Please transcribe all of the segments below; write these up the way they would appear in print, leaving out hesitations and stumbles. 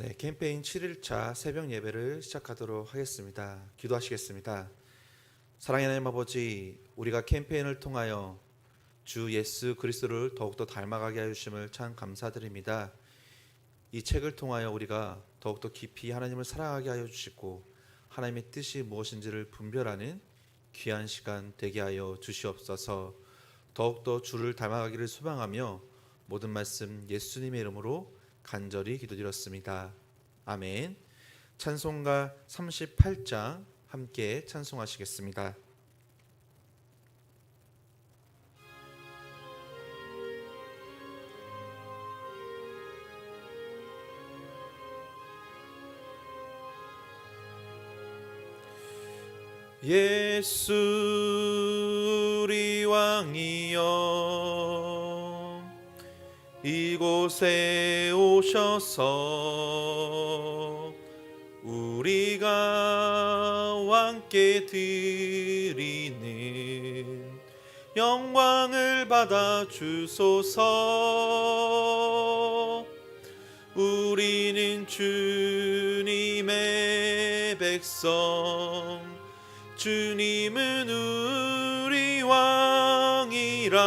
네, 캠페인 7일차 새벽 예배를 시작하도록 하겠습니다. 기도하시겠습니다. 사랑의 하나님 아버지, 우리가 캠페인을 통하여 주 예수 그리스도를 더욱더 닮아가게 하심을 참 감사드립니다. 이 책을 통하여 우리가 더욱더 깊이 하나님을 사랑하게 하여 주시고 하나님의 뜻이 무엇인지를 분별하는 귀한 시간 되게 하여 주시옵소서. 더욱더 주를 닮아가기를 소망하며 모든 말씀 예수님의 이름으로 간절히 기도드렸습니다. 아멘. 찬송가 38장 함께 찬송하시겠습니다. 예수 우리 왕이여 이곳에 오셔서 우리가 왕께 드리는 영광을 받아 주소서. 우리는 주님의 백성, 주님은 우리 왕이라.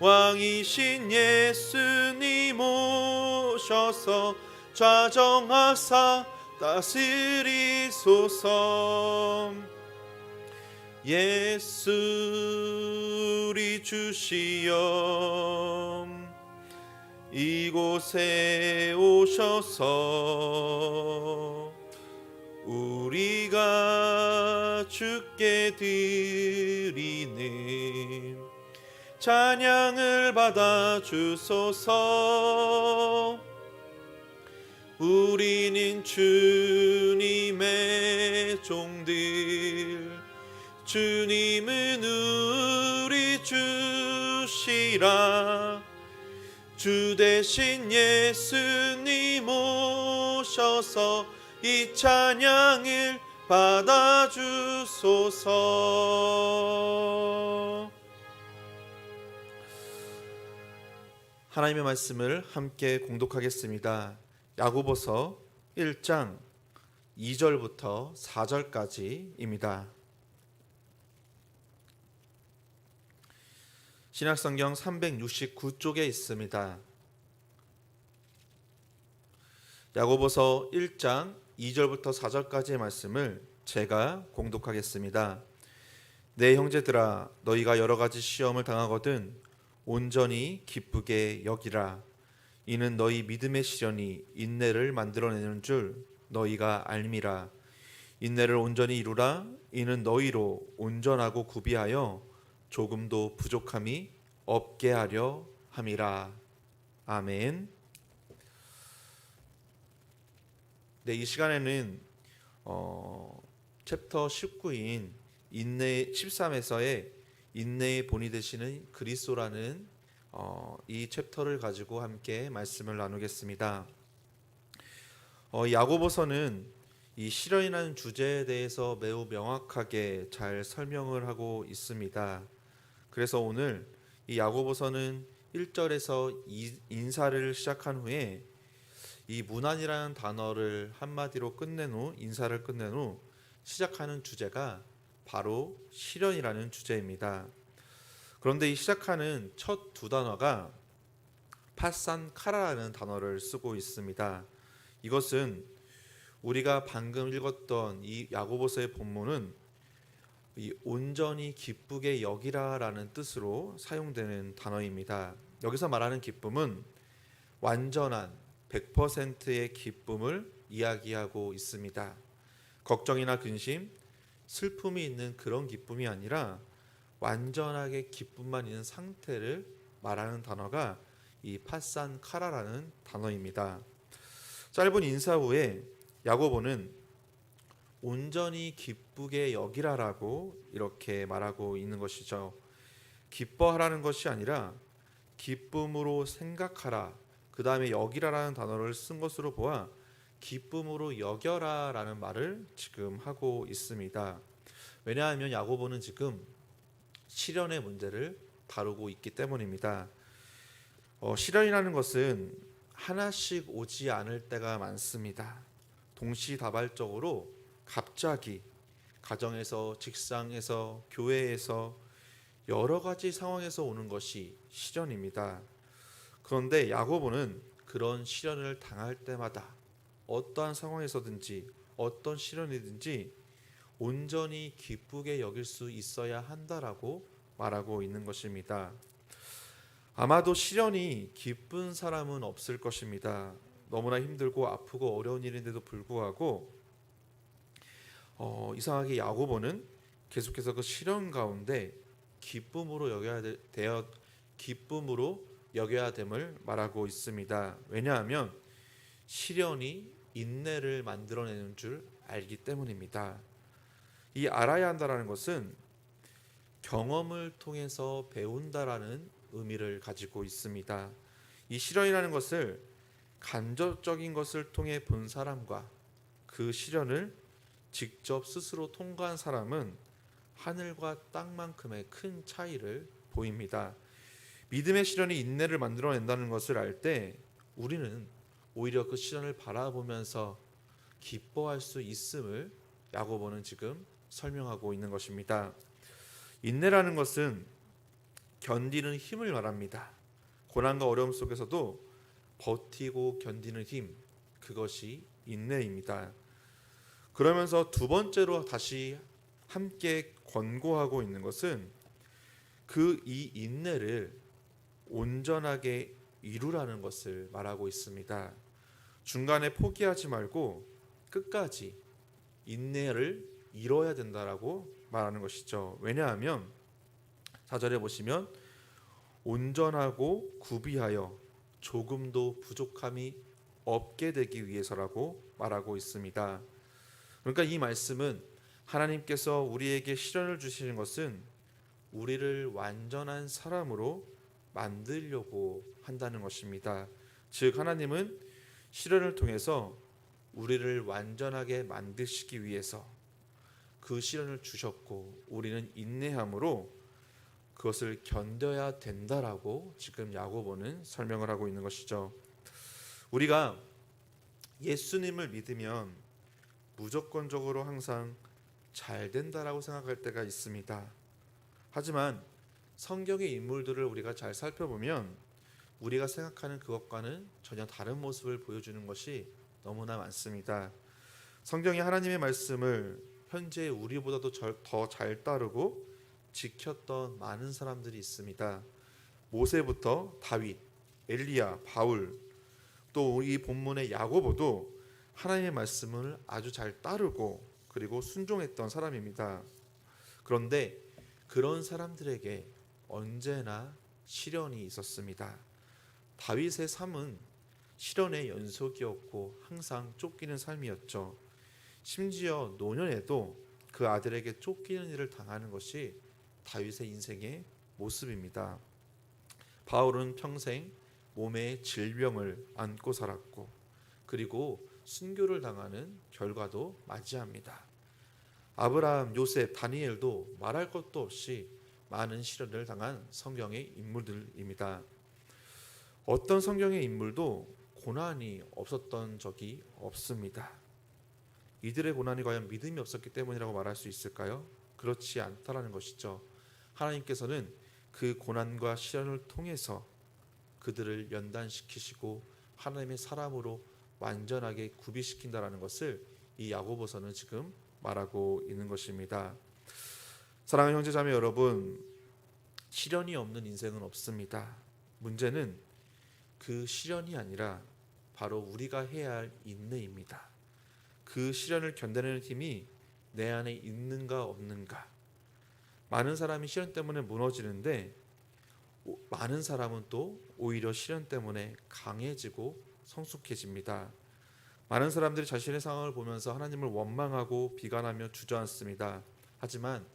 왕이신 예수님 오셔서 좌정하사 다스리소서. 예수 우리 주시여 이곳에 오셔서 우리가 주께 드리는 찬양을 받아 주소서. 우리는 주님의 종들, 주님은 우리 주시라. 주 대신 예수님 오셔서 이 찬양을 받아 주소서. 하나님의 말씀을 함께 공독하겠습니다. 야고보서 1장 2절부터 4절까지입니다. 신약성경 369쪽에 있습니다. 야고보서 1장 2절부터 4절까지의 말씀을 제가 공독하겠습니다. 내 형제들아, 너희가 여러 가지 시험을 당하거든 온전히 기쁘게 여기라. 이는 너희 믿음의 시련이 인내를 만들어내는 줄 너희가 알미라. 인내를 온전히 이루라. 이는 너희로 온전하고 구비하여 조금도 부족함이 없게 하려 함이라. 아멘. 네, 이 시간에는 챕터 19인 인내 13에서의 인내의 본이 되시는 그리스도라는 이 챕터를 가지고 함께 말씀을 나누겠습니다. 야고보서는 이 시련이라는 주제에 대해서 매우 명확하게 잘 설명을 하고 있습니다. 그래서 오늘 이 야고보서는 1절에서 인사를 시작한 후에 이 문안이라는 단어를 한마디로 끝낸 후, 인사를 끝낸 후 시작하는 주제가 바로 시련이라는 주제입니다. 그런데 이 시작하는 첫 두 단어가 파산카라라는 단어를 쓰고 있습니다. 이것은 우리가 방금 읽었던 이 야고보서의 본문은 이 온전히 기쁘게 여기라라는 뜻으로 사용되는 단어입니다. 여기서 말하는 기쁨은 완전한 100%의 기쁨을 이야기하고 있습니다. 걱정이나 근심, 슬픔이 있는 그런 기쁨이 아니라 완전하게 기쁨만 있는 상태를 말하는 단어가 이 파산카라라는 단어입니다. 짧은 인사 후에 야고보는 온전히 기쁘게 여기라라고 이렇게 말하고 있는 것이죠. 기뻐하라는 것이 아니라 기쁨으로 생각하라, 그 다음에 여기라라는 단어를 쓴 것으로 보아 기쁨으로 여겨라라는 말을 지금 하고 있습니다. 왜냐하면 야고보는 지금 시련의 문제를 다루고 있기 때문입니다. 시련이라는 것은 하나씩 오지 않을 때가 많습니다. 동시다발적으로 갑자기 가정에서, 직장에서, 교회에서 여러 가지 상황에서 오는 것이 시련입니다. 그런데 야고보는 그런 시련을 당할 때마다 어떠한 상황에서든지 어떤 시련이든지 온전히 기쁘게 여길 수 있어야 한다라고 말하고 있는 것입니다. 아마도 시련이 기쁜 사람은 없을 것입니다. 너무나 힘들고 아프고 어려운 일인데도 불구하고 이상하게 야고보는 계속해서 그 시련 가운데 기쁨으로 여겨야 됨을 말하고 있습니다. 왜냐하면 시련이 인내를 만들어내는 줄 알기 때문입니다. 이 알아야 한다라는 것은 경험을 통해서 배운다라는 의미를 가지고 있습니다. 이 시련이라는 것을 간접적인 것을 통해 본 사람과 그 시련을 직접 스스로 통과한 사람은 하늘과 땅만큼의 큰 차이를 보입니다. 믿음의 시련이 인내를 만들어낸다는 것을 알 때 우리는 오히려 그 시련을 바라보면서 기뻐할 수 있음을 야고보는 지금 설명하고 있는 것입니다. 인내라는 것은 견디는 힘을 말합니다. 고난과 어려움 속에서도 버티고 견디는 힘, 그것이 인내입니다. 그러면서 두 번째로 다시 함께 권고하고 있는 것은 이 인내를 온전하게 이루라는 것을 말하고 있습니다. 중간에 포기하지 말고 끝까지 인내를 이뤄야 된다라고 말하는 것이죠. 왜냐하면 4절에 보시면 온전하고 구비하여 조금도 부족함이 없게 되기 위해서라고 말하고 있습니다. 그러니까 이 말씀은 하나님께서 우리에게 시련을 주시는 것은 우리를 완전한 사람으로 만들려고 한다는 것입니다. 즉 하나님은 시련을 통해서 우리를 완전하게 만드시기 위해서 그 시련을 주셨고 우리는 인내함으로 그것을 견뎌야 된다라고 지금 야고보는 설명을 하고 있는 것이죠. 우리가 예수님을 믿으면 무조건적으로 항상 잘 된다라고 생각할 때가 있습니다. 하지만 성경의 인물들을 우리가 잘 살펴보면 우리가 생각하는 그것과는 전혀 다른 모습을 보여주는 것이 너무나 많습니다. 성경이 하나님의 말씀을 현재 우리보다도 더 잘 따르고 지켰던 많은 사람들이 있습니다. 모세부터 다윗, 엘리야, 바울, 또 이 본문의 야고보도 하나님의 말씀을 아주 잘 따르고 그리고 순종했던 사람입니다. 그런데 그런 사람들에게 언제나 시련이 있었습니다. 다윗의 삶은 시련의 연속이었고 항상 쫓기는 삶이었죠. 심지어 노년에도 그 아들에게 쫓기는 일을 당하는 것이 다윗의 인생의 모습입니다. 바울은 평생 몸에 질병을 안고 살았고 그리고 순교를 당하는 결과도 맞이합니다. 아브라함, 요셉, 다니엘도 말할 것도 없이 많은 시련을 당한 성경의 인물들입니다. 어떤 성경의 인물도 고난이 없었던 적이 없습니다. 이들의 고난이 과연 믿음이 없었기 때문이라고 말할 수 있을까요? 그렇지 않다라는 것이죠. 하나님께서는 그 고난과 시련을 통해서 그들을 연단시키시고 하나님의 사람으로 완전하게 구비시킨다라는 것을 이 야고보서는 지금 말하고 있는 것입니다. 사랑하는 형제자매 여러분, 시련이 없는 인생은 없습니다. 문제는 그 시련이 아니라 바로 우리가 해야 할 인내입니다. 그 시련을 견뎌내는 힘이 내 안에 있는가 없는가. 많은 사람이 시련 때문에 무너지는데 많은 사람은 또 오히려 시련 때문에 강해지고 성숙해집니다. 많은 사람들이 자신의 상황을 보면서 하나님을 원망하고 비관하며 주저앉습니다. 하지만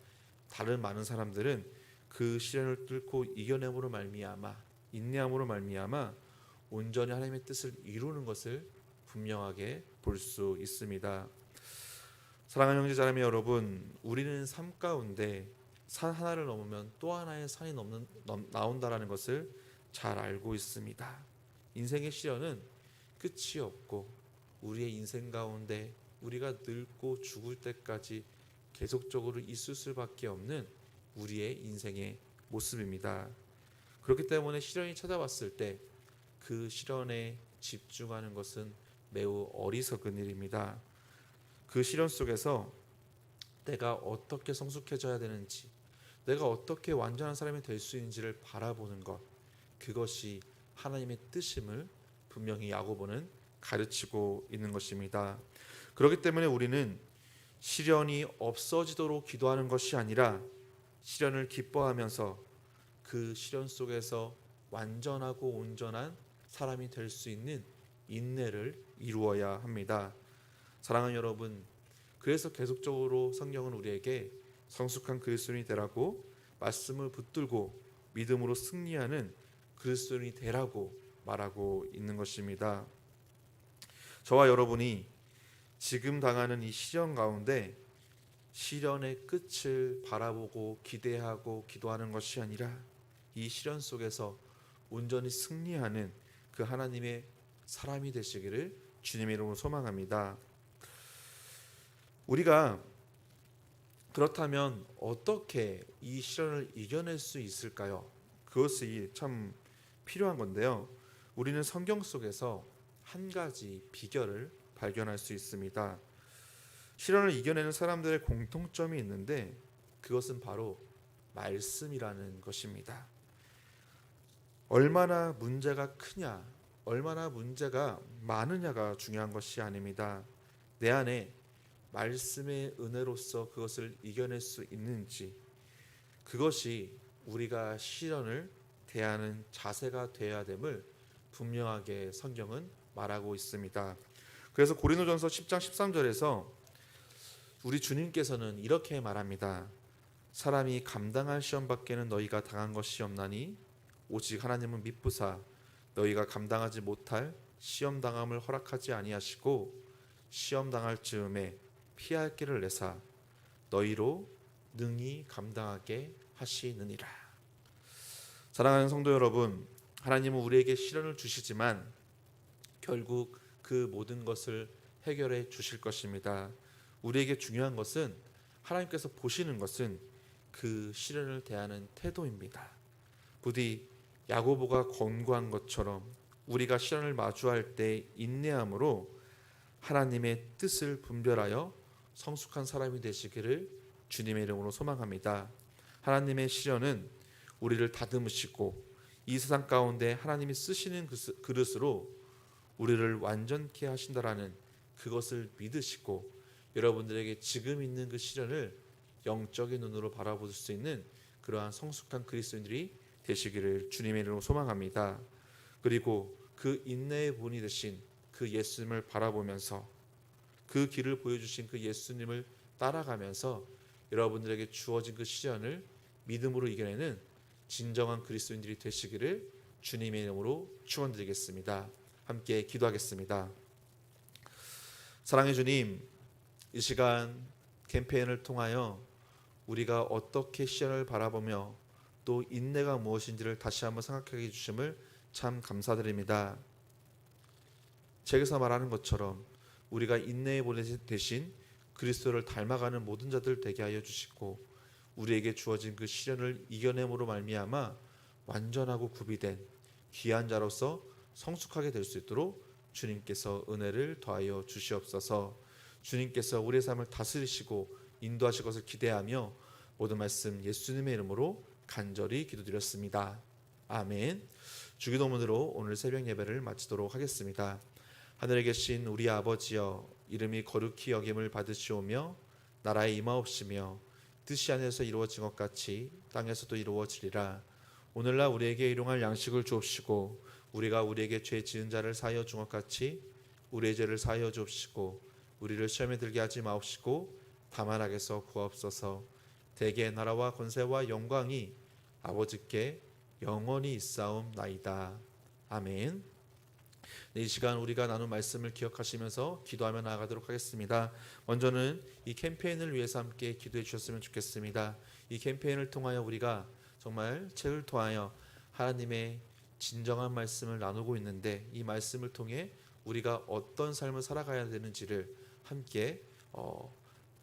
다른 많은 사람들은 그 시련을 뚫고 이겨냄으로 말미암아 인내함으로 말미암아 온전히 하나님의 뜻을 이루는 것을 분명하게 볼 수 있습니다. 사랑하는 형제자매 여러분, 우리는 삶 가운데 산 하나를 넘으면 또 하나의 산이 나온다라는 것을 잘 알고 있습니다. 인생의 시련은 끝이 없고 우리의 인생 가운데 우리가 늙고 죽을 때까지 계속적으로 있을 수밖에 없는 우리의 인생의 모습입니다. 그렇기 때문에 시련이 찾아왔을 때 그 시련에 집중하는 것은 매우 어리석은 일입니다. 그 시련 속에서 내가 어떻게 성숙해져야 되는지, 내가 어떻게 완전한 사람이 될 수 있는지를 바라보는 것, 그것이 하나님의 뜻임을 분명히 야고보는 가르치고 있는 것입니다. 그렇기 때문에 우리는 시련이 없어지도록 기도하는 것이 아니라 시련을 기뻐하면서 그 시련 속에서 완전하고 온전한 사람이 될 수 있는 인내를 이루어야 합니다. 사랑하는 여러분, 그래서 계속적으로 성경은 우리에게 성숙한 그리스도인이 되라고 말씀을 붙들고 믿음으로 승리하는 그리스도인이 되라고 말하고 있는 것입니다. 저와 여러분이 지금 당하는 이 시련 가운데 시련의 끝을 바라보고 기대하고 기도하는 것이 아니라 이 시련 속에서 온전히 승리하는 그 하나님의 사람이 되시기를 주님의 이름으로 소망합니다. 우리가 그렇다면 어떻게 이 시련을 이겨낼 수 있을까요? 그것이 참 필요한 건데요. 우리는 성경 속에서 한 가지 비결을 발견할 수 있습니다. 시련을 이겨내는 사람들의 공통점이 있는데 그것은 바로 말씀이라는 것입니다. 얼마나 문제가 크냐, 얼마나 문제가 많으냐가 중요한 것이 아닙니다. 내 안에 말씀의 은혜로서 그것을 이겨낼 수 있는지, 그것이 우리가 시련을 대하는 자세가 되어야 됨을 분명하게 성경은 말하고 있습니다. 그래서 고린도전서 10장 13절에서 우리 주님께서는 이렇게 말합니다. 사람이 감당할 시험밖에는 너희가 당한 것이 없나니 오직 하나님은 미쁘사 너희가 감당하지 못할 시험 당함을 허락하지 아니하시고 시험 당할 즈음에 피할 길을 내사 너희로 능히 감당하게 하시느니라. 사랑하는 성도 여러분, 하나님은 우리에게 시련을 주시지만 결국 그 모든 것을 해결해 주실 것입니다. 우리에게 중요한 것은 하나님께서 보시는 것은 그 시련을 대하는 태도입니다. 부디 야고보가 권고한 것처럼 우리가 시련을 마주할 때 인내함으로 하나님의 뜻을 분별하여 성숙한 사람이 되시기를 주님의 이름으로 소망합니다. 하나님의 시련은 우리를 다듬으시고 이 세상 가운데 하나님이 쓰시는 그릇으로 우리를 완전케 하신다라는 그것을 믿으시고 여러분들에게 지금 있는 그 시련을 영적인 눈으로 바라볼 수 있는 그러한 성숙한 그리스도인들이 되시기를 주님의 이름으로 소망합니다. 그리고 그 인내의 본이 되신 그 예수님을 바라보면서 그 길을 보여주신 그 예수님을 따라가면서 여러분들에게 주어진 그 시련을 믿음으로 이겨내는 진정한 그리스도인들이 되시기를 주님의 이름으로 축원드리겠습니다. 함께 기도하겠습니다. 사랑의 주님, 이 시간 캠페인을 통하여 우리가 어떻게 시련을 바라보며 또 인내가 무엇인지를 다시 한번 생각하게 해주심을 참 감사드립니다. 책에서 말하는 것처럼 우리가 인내의 본이 대신 그리스도를 닮아가는 모든 자들 되게 하여 주시고 우리에게 주어진 그 시련을 이겨냄으로 말미암아 완전하고 구비된 귀한 자로서 성숙하게 될 수 있도록 주님께서 은혜를 더하여 주시옵소서. 주님께서 우리의 삶을 다스리시고 인도하실 것을 기대하며 모든 말씀 예수님의 이름으로 간절히 기도드렸습니다. 아멘. 주기도문으로 오늘 새벽 예배를 마치도록 하겠습니다. 하늘에 계신 우리 아버지여, 이름이 거룩히 여김을 받으시오며 나라에 임하옵시며 뜻이 하늘에서 이루어진 것 같이 땅에서도 이루어지리라. 오늘날 우리에게 일용할 양식을 주옵시고 우리가 우리에게 죄 지은 자를 사하여 준 것 같이 우리의 죄를 사하여 주옵시고 우리를 시험에 들게 하지 마옵시고 다만 악에서 구하옵소서. 대개 나라와 권세와 영광이 아버지께 영원히 있사옵나이다. 아멘. 이 시간 우리가 나눈 말씀을 기억하시면서 기도하며 나아가도록 하겠습니다. 먼저는 이 캠페인을 위해서 함께 기도해 주셨으면 좋겠습니다. 이 캠페인을 통하여 우리가 정말 책을 통하여 하나님의 진정한 말씀을 나누고 있는데 이 말씀을 통해 우리가 어떤 삶을 살아가야 되는지를 함께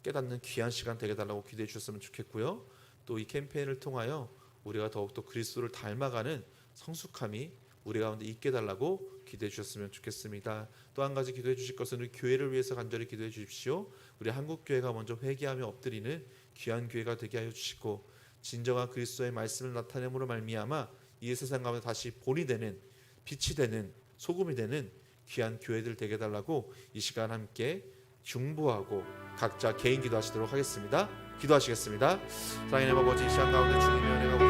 깨닫는 귀한 시간 되게 달라고 기도해 주셨으면 좋겠고요. 또 이 캠페인을 통하여 우리가 더욱더 그리스도를 닮아가는 성숙함이 우리 가운데 있게 달라고 기도해 주셨으면 좋겠습니다. 또 한 가지 기도해 주실 것은 우리 교회를 위해서 간절히 기도해 주십시오. 우리 한국 교회가 먼저 회개하며 엎드리는 귀한 교회가 되게 하여 주시고, 진정한 그리스도의 말씀을 나타내므로 말미암아 이 세상 가운데 다시 본이 되는, 빛이 되는, 소금이 되는 귀한 교회들 되게 달라고 이 시간 함께 중보하고 각자 개인 기도하시도록 하겠습니다. 기도하시겠습니다. 사랑의 아버지, 이 시간 가운데 주님의 은혜가